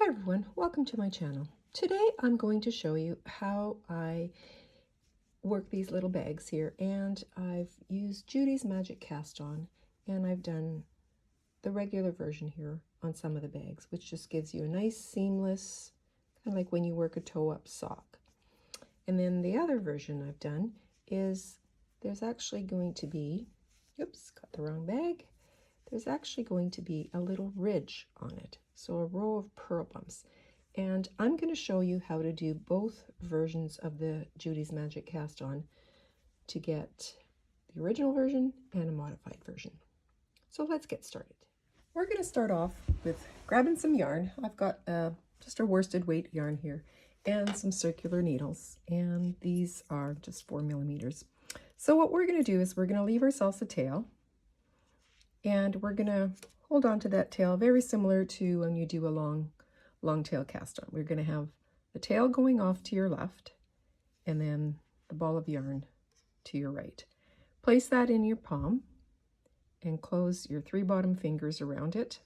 Hi everyone, welcome to my channel. Today I'm going to show you how I work these little bags here, and I've used Judy's Magic Cast On, and I've done the regular version here on some of the bags, which just gives you a nice seamless, kind of like when you work a toe-up sock. And then the other version I've done is there's actually going to be, oops, got the wrong bag. There's actually going to be a little ridge on it, so a row of purl bumps. And I'm going to show you how to do both versions of the Judy's Magic Cast On to get the original version and a modified version. So let's get started. We're going to start off with grabbing some yarn. I've got just a worsted weight yarn here and some circular needles, and these are just 4 millimeters. So what we're going to do is we're going to leave ourselves a tail, and we're going to hold on to that tail very similar to when you do a long tail cast on. We're going to have the tail going off to your left and then the ball of yarn to your right. Place that in your palm and close your 3 bottom fingers around it.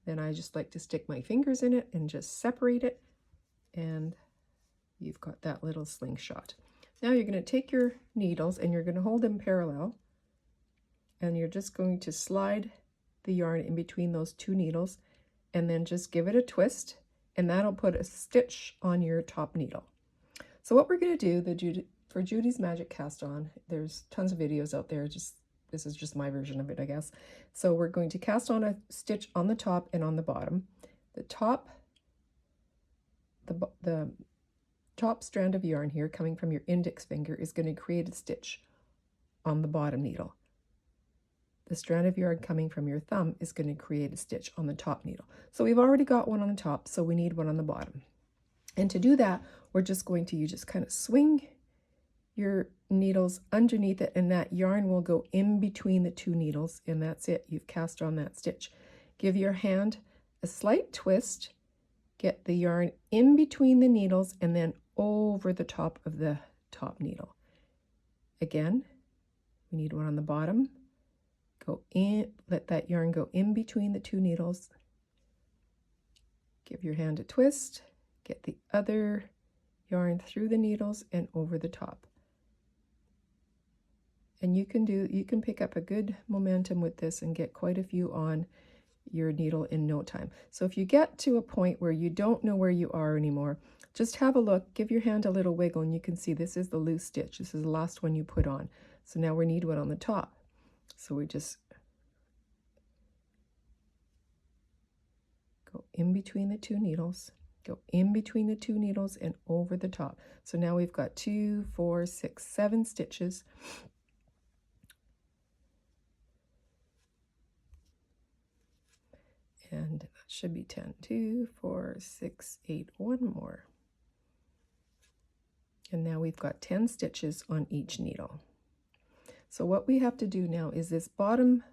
Then I just like to stick my fingers in it and just separate it, and you've got that little slingshot. Now you're going to take your needles and you're going to hold them parallel, and you're just going to slide the yarn in between those 2 needles and then just give it a twist, and that'll put a stitch on your top needle. So what we're going to do for Judy's Magic Cast On, there's tons of videos out there, this is just my version of it, I guess. So we're going to cast on a stitch on the top and on the bottom. The top strand of yarn here coming from your index finger is going to create a stitch on the bottom needle. The strand of yarn coming from your thumb is going to create a stitch on the top needle. So we've already got one on the top, so we need one on the bottom. And to do that, we're just going to, you just kind of swing your needles underneath it, and that yarn will go in between the 2 needles, and that's it. You've cast on that stitch. Give your hand a slight twist, get the yarn in between the needles, and then over the top of the top needle. Again, we need one on the bottom. Go in, let that yarn go in between the 2 needles. Give your hand a twist, get the other yarn through the needles and over the top. And you can pick up a good momentum with this and get quite a few on your needle in no time. So if you get to a point where you don't know where you are anymore, just have a look, give your hand a little wiggle, and you can see this is the loose stitch. This is the last one you put on. So now we need one on the top. So we just go in between the 2 needles, go in between the 2 needles and over the top. So now we've got 2, 4, 6, 7 stitches. And that should be 10. 2, 4, 6, 8, one more. And now we've got 10 stitches on each needle. So what we have to do now is this bottom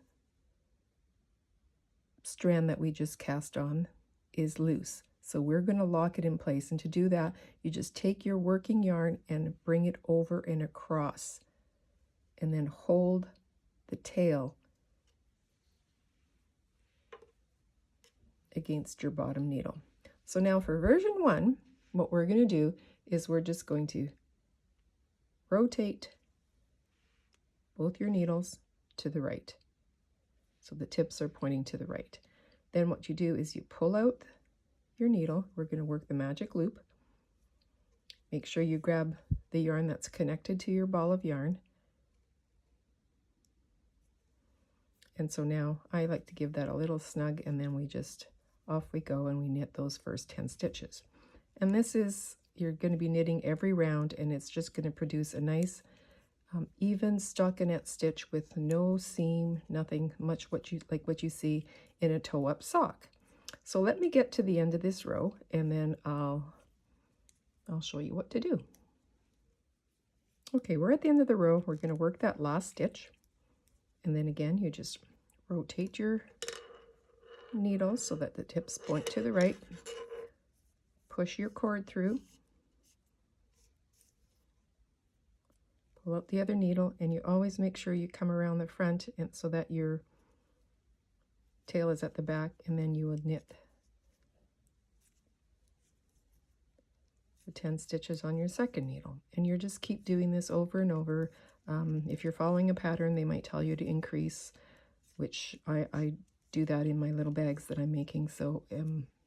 strand that we just cast on is loose. So we're going to lock it in place. And to do that, you just take your working yarn and bring it over and across, and then hold the tail against your bottom needle. So now for version 1, what we're going to do is we're just going to rotate both your needles to the right. So the tips are pointing to the right. Then what you do is you pull out your needle. We're going to work the magic loop. Make sure you grab the yarn that's connected to your ball of yarn. And so now I like to give that a little snug, and then we just, off we go, and we knit those first 10 stitches. And this is, you're going to be knitting every round, and it's just going to produce a nice even stockinette stitch with no seam, nothing much what you see in a toe-up sock. So let me get to the end of this row, and then I'll show you what to do. Okay, we're at the end of the row. We're going to work that last stitch, and then again you just rotate your needles so that the tips point to the right. Push your cord through. Pull out the other needle, and you always make sure you come around the front, and so that your tail is at the back, and then you would knit the 10 stitches on your second needle. And you just keep doing this over and over. If you're following a pattern, they might tell you to increase, which I do that in my little bags that I'm making. So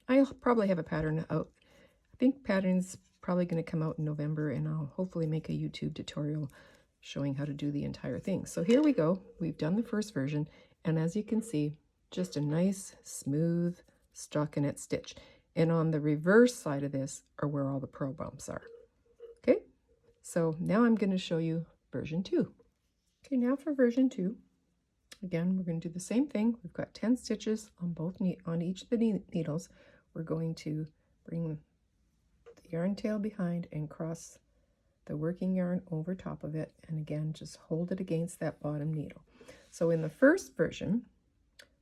I'll probably have a pattern out. I think pattern's probably going to come out in November, and I'll hopefully make a YouTube tutorial showing how to do the entire thing. So here we go. We've done the first version, and as you can see, just a nice smooth stockinette stitch. And on the reverse side of this are where all the purl bumps are. Okay, so now I'm going to show you version 2. Okay, now for version 2. Again, we're going to do the same thing. We've got 10 stitches on on each of the needles. We're going to bring the yarn tail behind and cross the working yarn over top of it, and again just hold it against that bottom needle. So in the first version,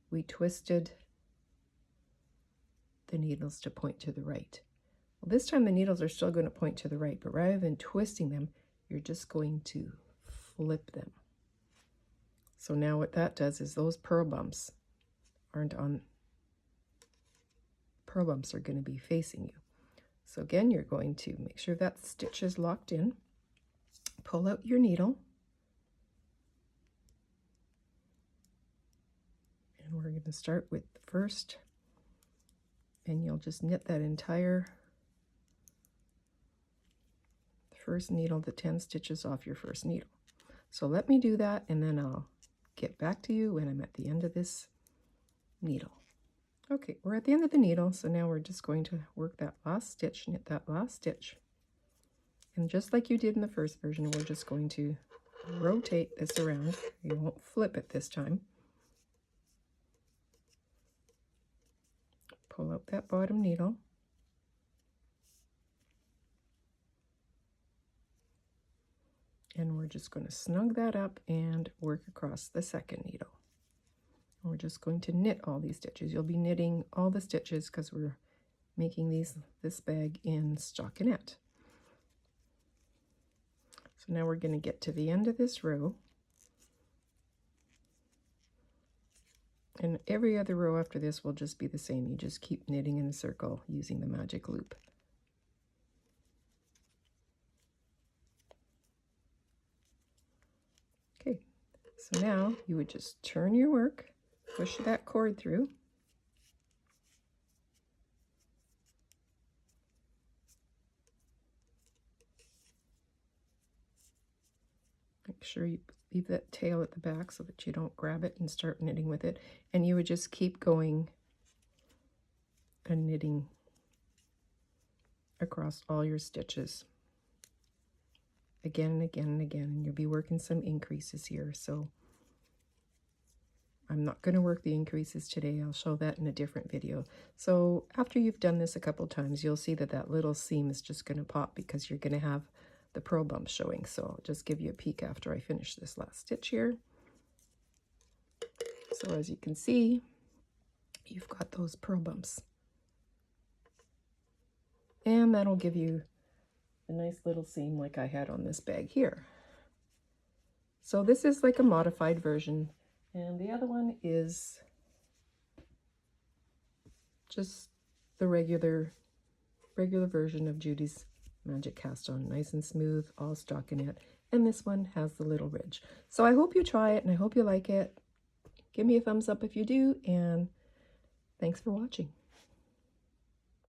we twisted the needles to point to the right. Well, this time the needles are still going to point to the right, but rather than twisting them, you're just going to flip them. So now what that does is those purl bumps aren't on, purl bumps are going to be facing you. So again, you're going to make sure that stitch is locked in, pull out your needle, and we're going to start with the first, and you'll just knit that entire first needle, the 10 stitches off your first needle. So let me do that, and then I'll get back to you when I'm at the end of this needle. Okay, we're at the end of the needle, so now we're just going to work that last stitch, knit that last stitch. And just like you did in the first version, we're just going to rotate this around. You won't flip it this time. Pull out that bottom needle. And we're just going to snug that up and work across the second needle. And we're just going to knit all these stitches. You'll be knitting all the stitches because we're making this bag in stockinette. So now we're going to get to the end of this row. And every other row after this will just be the same. You just keep knitting in a circle using the magic loop. Okay, so now you would just turn your work, push that cord through, make sure you leave that tail at the back so that you don't grab it and start knitting with it, and you would just keep going and knitting across all your stitches again and again and again, and you'll be working some increases here. So I'm not going to work the increases today. I'll show that in a different video. So after you've done this a couple times, you'll see that that little seam is just going to pop because you're going to have the purl bumps showing. So I'll just give you a peek after I finish this last stitch here. So as you can see, you've got those purl bumps. And that'll give you a nice little seam like I had on this bag here. So this is like a modified version, and the other one is just the regular version of Judy's Magic Cast On, nice and smooth, all stockinette, and this one has the little ridge. So I hope you try it, and I hope you like it. Give me a thumbs up if you do, and thanks for watching.